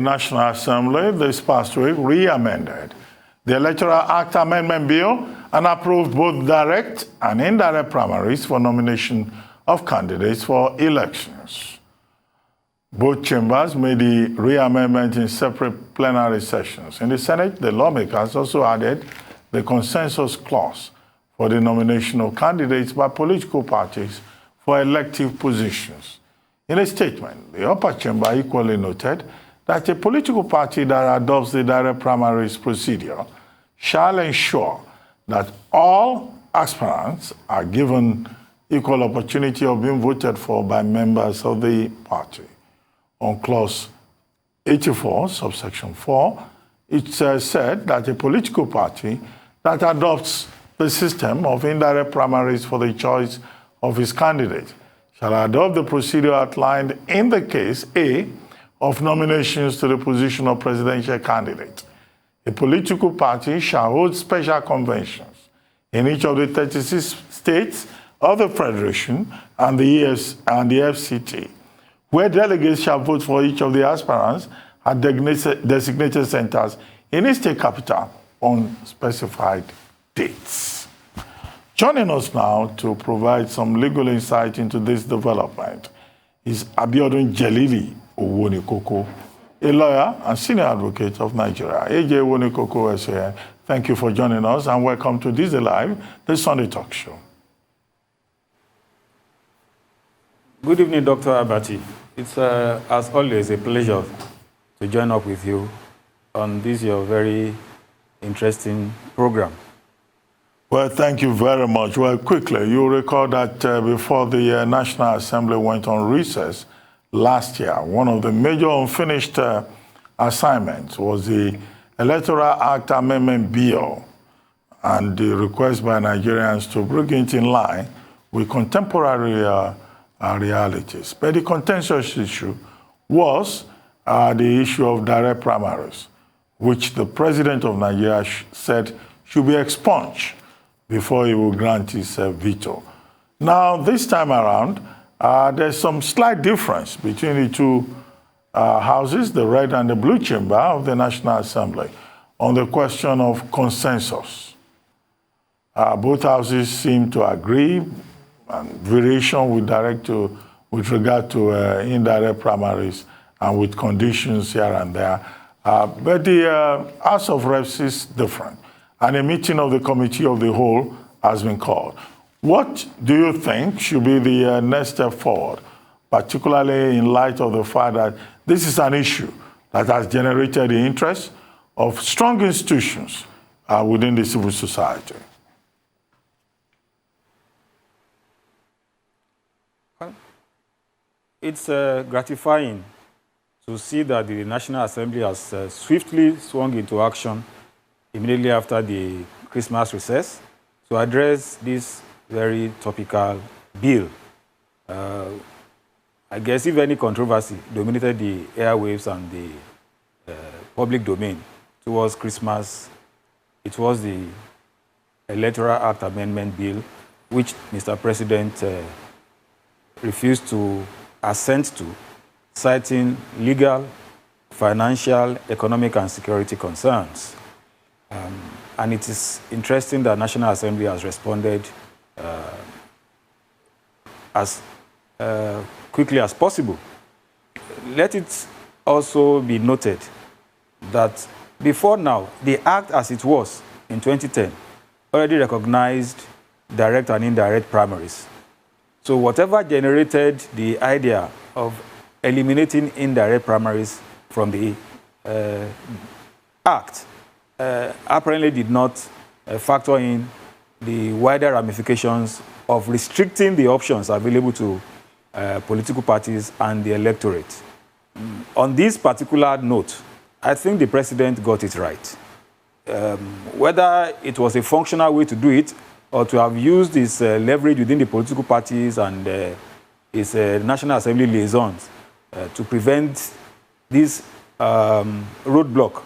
National Assembly this past week re-amended the Electoral Act Amendment Bill and approved both direct and indirect primaries for nomination of candidates for elections. Both chambers made the re-amendment in separate plenary sessions. In the Senate, the lawmakers also added the consensus clause for the nomination of candidates by political parties for elective positions. In a statement, the upper chamber equally noted that a political party that adopts the direct primaries procedure shall ensure that all aspirants are given equal opportunity of being voted for by members of the party. On clause 84, subsection 4, it said that a political party that adopts the system of indirect primaries for the choice of its candidate shall adopt the procedure outlined in the case A of nominations to the position of presidential candidate. A political party shall hold special conventions in each of the 36 states of the Federation and the FCT, where delegates shall vote for each of the aspirants at designated centers in each state capital on specified dates. Joining us now to provide some legal insight into this development is Abiodun Jelili Owonikoko, a lawyer and senior advocate of Nigeria. AJ Owonikoko is here. Thank you for joining us and welcome to This Live, the Sunday Talk Show. Good evening, Dr. Abati. It's, as always, a pleasure to join up with you on this your very interesting program. Well, thank you very much. Well, quickly, you recall that before the National Assembly went on recess last year, one of the major unfinished assignments was the Electoral Act Amendment Bill and the request by Nigerians to bring it in line with contemporary realities. But the contentious issue was the issue of direct primaries, which the president of Nigeria said should be expunged before he will grant his veto. Now, this time around, there's some slight difference between the two houses, the red and the blue chamber of the National Assembly, on the question of consensus. Both houses seem to agree, and variation with regard to indirect primaries and with conditions here and there. But the House of Reps is different, and a meeting of the Committee of the Whole has been called. What do you think should be the next step forward, particularly in light of the fact that this is an issue that has generated the interest of strong institutions within the civil society? It's gratifying to see that the National Assembly has swiftly swung into action immediately after the Christmas recess to address this very topical bill. I guess if any controversy dominated the airwaves and the public domain towards Christmas, it was the Electoral Act Amendment Bill, which Mr. President refused to assent to, citing legal, financial, economic, and security concerns. And it is interesting that National Assembly has responded as quickly as possible. Let it also be noted that before now, the Act as it was in 2010 already recognized direct and indirect primaries. So whatever generated the idea of eliminating indirect primaries from the Act apparently did not factor in the wider ramifications of restricting the options available to political parties and the electorate. On this particular note, I think the president got it right. Whether it was a functional way to do it or to have used his leverage within the political parties and his National Assembly liaisons to prevent this roadblock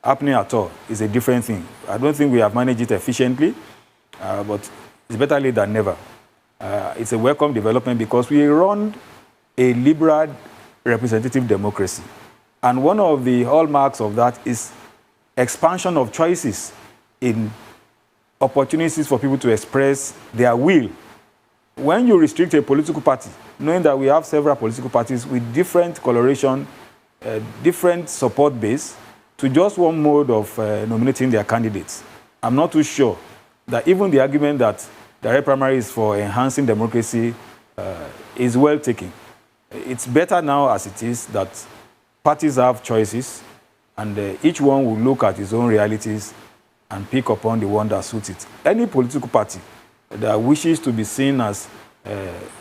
happening at all is a different thing. I don't think we have managed it efficiently, but it's better late than never. It's a welcome development because we run a liberal representative democracy. And one of the hallmarks of that is expansion of choices in opportunities for people to express their will. When you restrict a political party, knowing that we have several political parties with different coloration, different support base, to just one mode of nominating their candidates, I'm not too sure that even the argument that direct primaries for enhancing democracy is well taken. It's better now as it is that parties have choices, and each one will look at his own realities and pick upon the one that suits it. Any political party that wishes to be seen as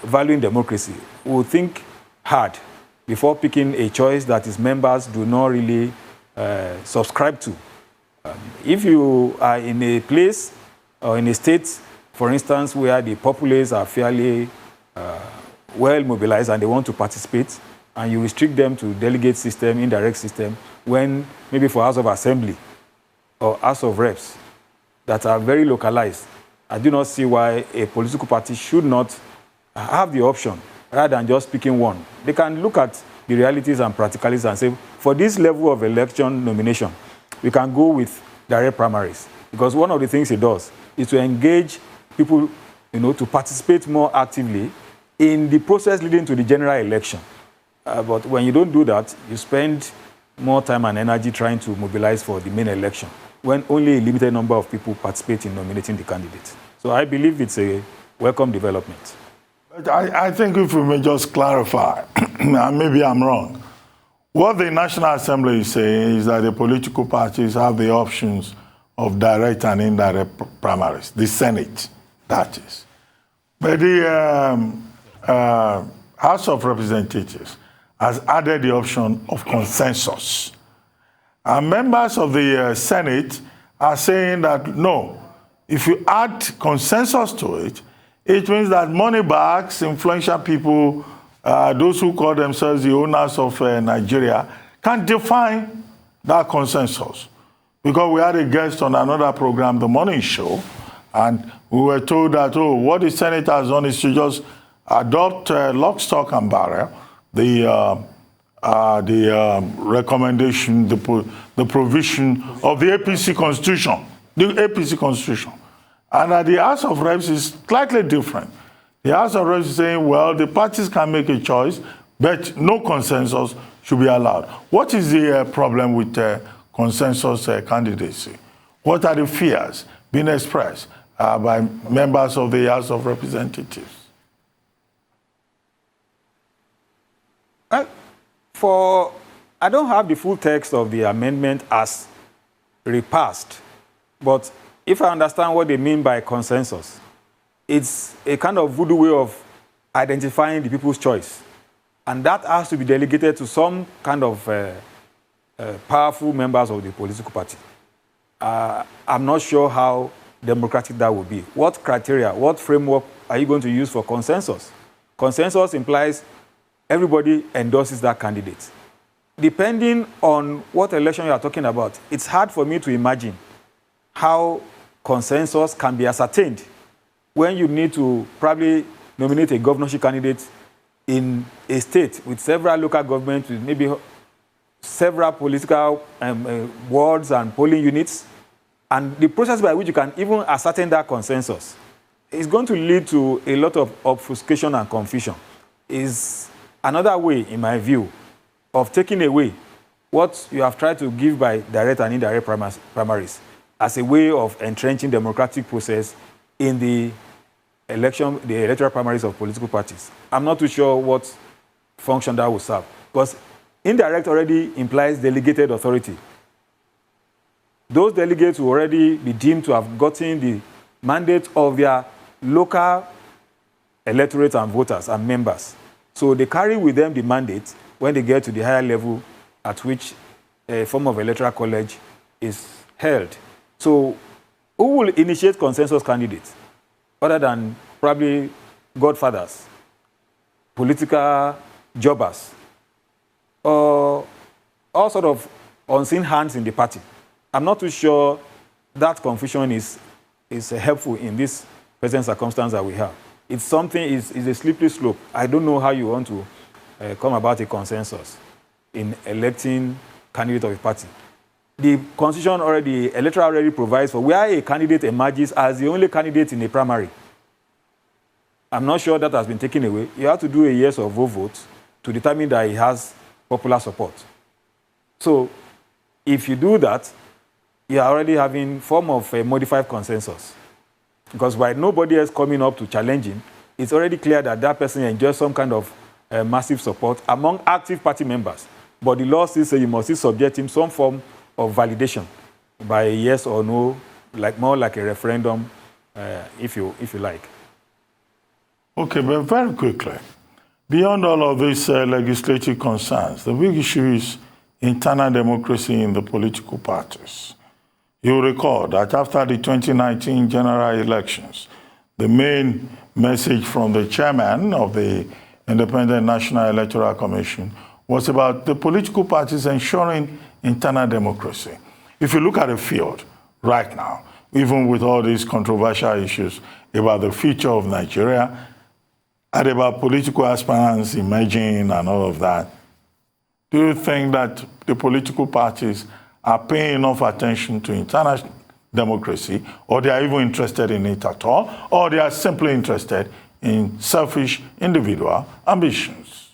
valuing democracy will think hard before picking a choice that its members do not really subscribe to. If you are in a place or in a state, for instance, where the populace are fairly well mobilized and they want to participate, and you restrict them to delegate system, indirect system, when maybe for House of Assembly or House of Reps that are very localized, I do not see why a political party should not have the option rather than just picking one. They can look at the realities and practicalities and say, for this level of election nomination, we can go with direct primaries. Because one of the things it does is to engage people, to participate more actively in the process leading to the general election. But when you don't do that, you spend more time and energy trying to mobilize for the main election, when only a limited number of people participate in nominating the candidates. So I believe it's a welcome development. But I think if we may just clarify, and maybe I'm wrong, what the National Assembly is saying is that the political parties have the options of direct and indirect primaries, the Senate, that is. But the House of Representatives has added the option of consensus. And members of the Senate are saying that, no, if you add consensus to it, it means that money bags, influential people, those who call themselves the owners of Nigeria, can define that consensus. Because we had a guest on another program, The Morning Show, and we were told that, what the Senate has done is to just adopt lock, stock, and barrel, the recommendation, the provision of the APC Constitution, And the House of Reps is slightly different. The House of Reps is saying, well, the parties can make a choice, but no consensus should be allowed. What is the problem with consensus candidacy? What are the fears being expressed by members of the House of Representatives? I don't have the full text of the amendment as repassed, but if I understand what they mean by consensus, it's a kind of voodoo way of identifying the people's choice. And that has to be delegated to some kind of powerful members of the political party. I'm not sure how democratic that would be. What criteria, what framework are you going to use for consensus? Consensus implies everybody endorses that candidate. Depending on what election you are talking about, it's hard for me to imagine how consensus can be ascertained when you need to probably nominate a governorship candidate in a state with several local governments, with maybe several political wards and polling units. And the process by which you can even ascertain that consensus is going to lead to a lot of obfuscation and confusion. Is another way, in my view, of taking away what you have tried to give by direct and indirect primaries as a way of entrenching democratic process in the electoral primaries of political parties. I'm not too sure what function that will serve, because indirect already implies delegated authority. Those delegates will already be deemed to have gotten the mandate of their local electorate and voters and members. So they carry with them the mandate when they get to the higher level at which a form of electoral college is held. So who will initiate consensus candidates other than probably godfathers, political jobbers, or all sort of unseen hands in the party? I'm not too sure that confusion is helpful in this present circumstance that we have. It's something, is a slippery slope. I don't know how you want to come about a consensus. in electing candidate of a party. The Constitution already, Electoral already provides for where a candidate emerges as the only candidate in a primary. I'm not sure that has been taken away. You have to do a yes or no vote to determine that he has popular support. So if you do that, you are already having form of a modified consensus. Because by nobody else coming up to challenge him, it's already clear that that person enjoys some kind of massive support among active party members. But the law still says you must still subject him some form of validation by a yes or no, like more like a referendum, if you like. Okay, but very quickly, beyond all of these legislative concerns, the big issue is internal democracy in the political parties. You'll recall that after the 2019 general elections, the main message from the chairman of the Independent National Electoral Commission was about the political parties ensuring internal democracy. If you look at the field right now, even with all these controversial issues about the future of Nigeria, and about political aspirants emerging and all of that, do you think that the political parties are paying enough attention to internal democracy, or they are even interested in it at all, or they are simply interested in selfish individual ambitions?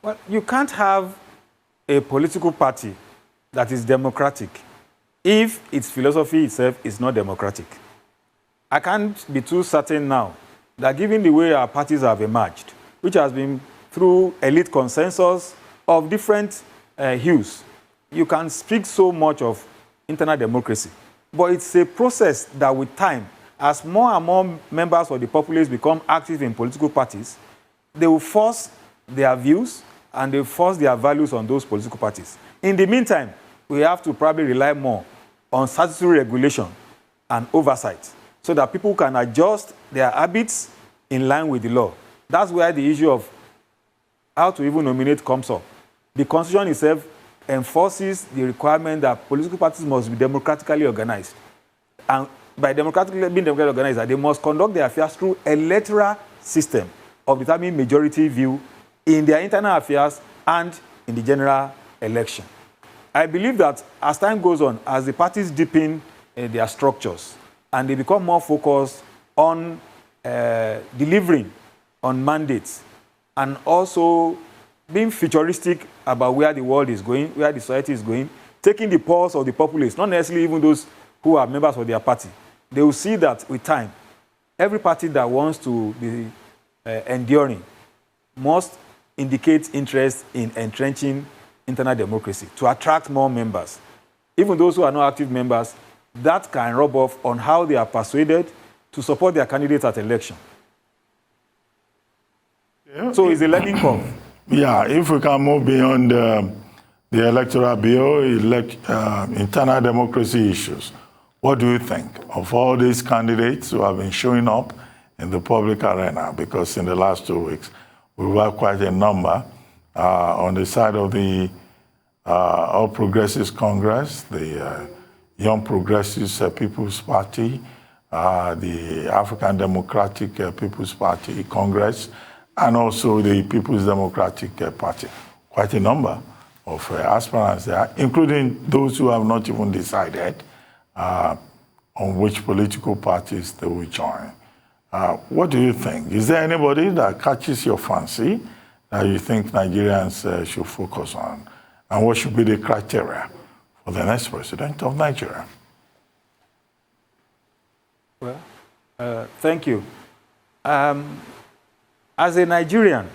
Well, you can't have a political party that is democratic if its philosophy itself is not democratic. I can't be too certain now that given the way our parties have emerged, which has been through elite consensus of different hues, you can speak so much of internal democracy. But it's a process that with time, as more and more members of the populace become active in political parties, they will force their views and they force their values on those political parties. In the meantime, we have to probably rely more on statutory regulation and oversight so that people can adjust their habits in line with the law. That's where the issue of how to even nominate comes up. The Constitution itself enforces the requirement that political parties must be democratically organized. And by being democratically organized, they must conduct their affairs through electoral system of determining majority view in their internal affairs and in the general election. I believe that as time goes on, as the parties deepen their structures and they become more focused on delivering on mandates and also being futuristic about where the world is going, where the society is going, taking the pulse of the populace, not necessarily even those who are members of their party. They will see that with time, every party that wants to be enduring must indicate interest in entrenching internal democracy to attract more members. Even those who are not active members, that can rub off on how they are persuaded to support their candidates at election. Yeah. So it's a learning curve. Yeah, if we can move beyond the electoral bill, internal democracy issues, what do you think of all these candidates who have been showing up in the public arena? Because in the last 2 weeks, we've had quite a number on the side of the All Progressives Congress, the Young Progressives People's Party, the African Democratic People's Party Congress, and also the People's Democratic Party. Quite a number of aspirants there, including those who have not even decided on which political parties they will join. What do you think? Is there anybody that catches your fancy that you think Nigerians should focus on? And what should be the criteria for the next president of Nigeria? Well, thank you. As a Nigerian,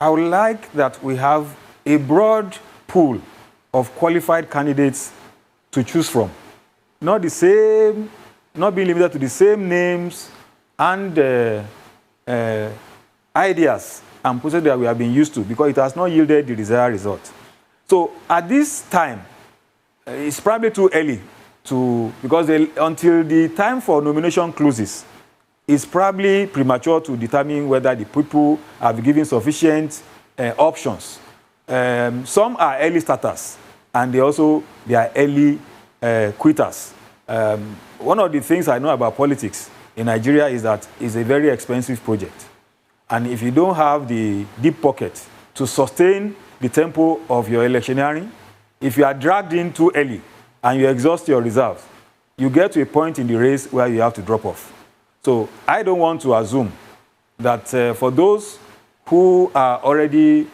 I would like that we have a broad pool of qualified candidates to choose from. Not being limited to the same names and ideas and processes that we have been used to, because it has not yielded the desired result. So at this time, it's probably too early because until the time for nomination closes, it's probably premature to determine whether the people have given sufficient options. Some are early starters, and they are early quitters. One of the things I know about politics in Nigeria is that it's a very expensive project. And if you don't have the deep pocket to sustain the tempo of your electioneering, if you are dragged in too early and you exhaust your reserves, you get to a point in the race where you have to drop off. So I don't want to assume that for those who are already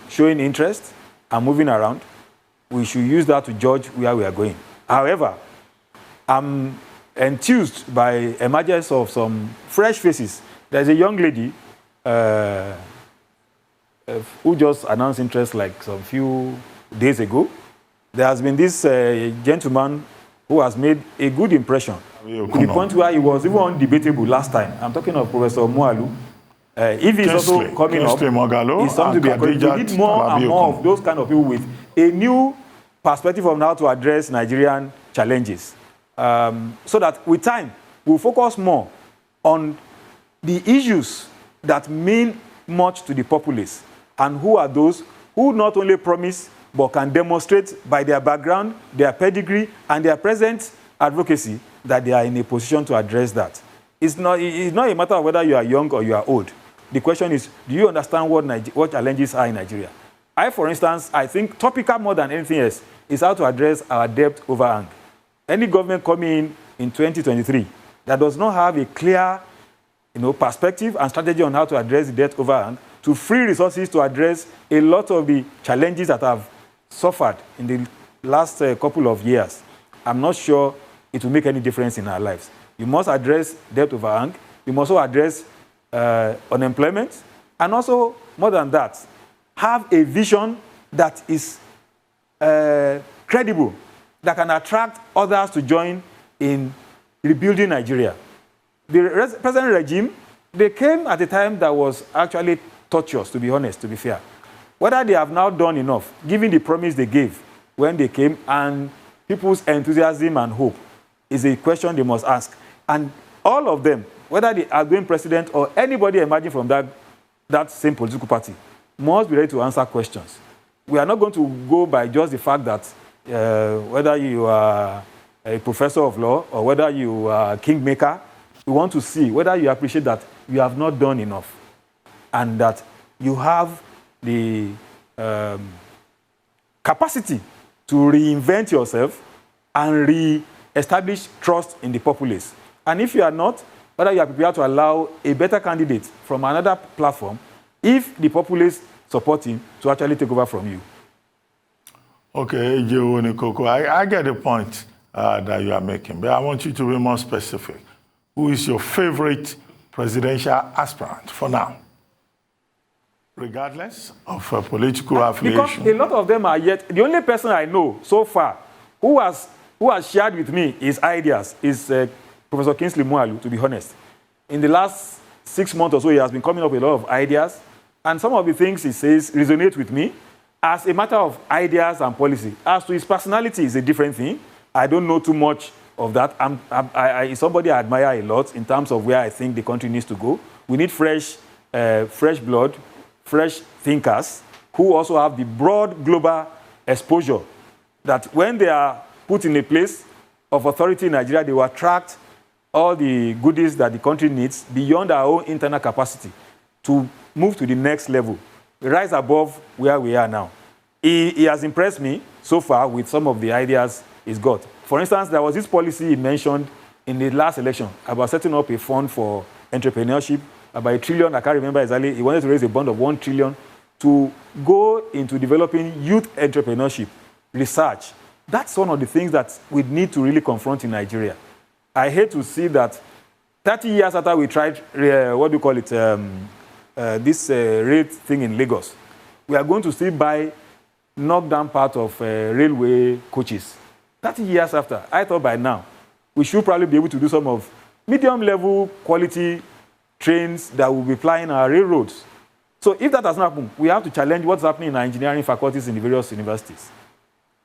showing interest and moving around, we should use that to judge where we are going. However, I'm enthused by emergence of some fresh faces. There's a young lady who just announced interest like some few days ago. There has been this gentleman who has made a good impression to the point where he was even undebatable last time. I'm talking of Professor Mualu. If he's also coming up, it's something to be encouraged. We need more and more of those kind of people with a new perspective on how to address Nigerian challenges. So that with time, we'll focus more on the issues that mean much to the populace, and who are those who not only promise but can demonstrate by their background, their pedigree, and their present advocacy that they are in a position to address that. It's not a matter of whether you are young or you are old. The question is, do you understand what challenges are in Nigeria? For instance, I think topical more than anything else is how to address our debt overhang. Any government coming in 2023 that does not have a clear perspective and strategy on how to address the debt overhang, to free resources to address a lot of the challenges that have suffered in the last couple of years, I'm not sure it will make any difference in our lives. You must address debt overhang. You must also address unemployment. And also, more than that, have a vision that is credible, that can attract others to join in rebuilding Nigeria. The present regime, they came at a time that was actually tortuous, to be honest, to be fair. Whether they have now done enough, given the promise they gave when they came, and people's enthusiasm and hope, is a question they must ask. And all of them, whether the outgoing president or anybody emerging from that same political party, must be ready to answer questions. We are not going to go by just the fact that whether you are a professor of law or whether you are a kingmaker. We want to see whether you appreciate that you have not done enough and that you have the capacity to reinvent yourself and re-establish trust in the populace. And if you are not, whether you are prepared to allow a better candidate from another platform, if the populace support him, to actually take over from you. Okay, Jelili Owonikoko, I get the point that you are making, but I want you to be more specific. Who is your favorite presidential aspirant for now? Regardless of political affiliation. Because a lot of them are yet, the only person I know so far who has shared with me his ideas is Professor Kingsley Mualu, to be honest. In the last 6 months or so, he has been coming up with a lot of ideas, and some of the things he says resonate with me as a matter of ideas and policy. As to his personality is a different thing. I don't know too much of that. He's somebody I admire a lot in terms of where I think the country needs to go. We need fresh blood, fresh thinkers who also have the broad global exposure that when they are put in a place of authority in Nigeria, they will attract all the goodies that the country needs beyond our own internal capacity to move to the next level, rise above where we are now. He has impressed me so far with some of the ideas he's got. For instance, there was this policy he mentioned in the last election about setting up a fund for entrepreneurship, about $1 trillion, I can't remember exactly. He wanted to raise a bond of $1 trillion to go into developing youth entrepreneurship, research. That's one of the things that we need to really confront in Nigeria. I hate to see that 30 years after we tried, this rail thing in Lagos, we are going to still buy knockdown part of railway coaches. 30 years after, I thought by now, we should probably be able to do some of medium-level quality trains that will be plying our railroads. So if that does not happen, we have to challenge what's happening in our engineering faculties in the various universities.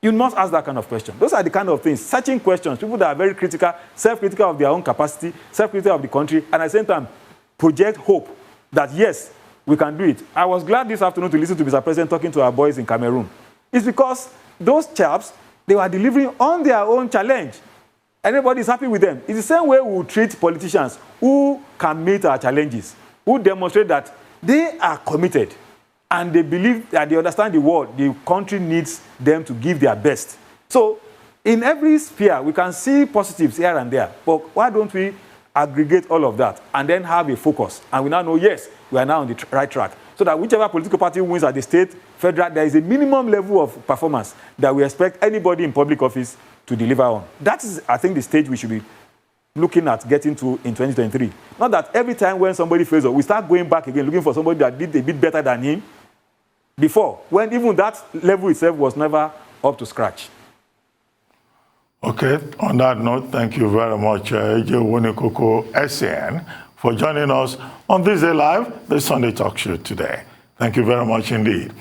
You must ask that kind of question. Those are the kind of things, searching questions, people that are very critical, self-critical of their own capacity, self-critical of the country, and at the same time, project hope that, yes, we can do it. I was glad this afternoon to listen to Mr. President talking to our boys in Cameroon. It's because those chaps, they were delivering on their own challenge. Everybody is happy with them. It's the same way we will treat politicians who can meet our challenges. who demonstrate that they are committed and they believe that they understand the world, the country needs them to give their best. So in every sphere, we can see positives here and there, but why don't we aggregate all of that and then have a focus? And we now know, yes, we are now on the right track. So that whichever political party wins at the state, federal, there is a minimum level of performance that we expect anybody in public office to deliver on. That is, I think, the stage we should be looking at getting to in 2023. Not that every time when somebody fails, we start going back again, looking for somebody that did a bit better than him before, when even that level itself was never up to scratch. Okay, on that note, thank you very much, Jelili Owonikoko, SAN, for joining us on This Day Live, the Sunday Talk Show today. Thank you very much indeed.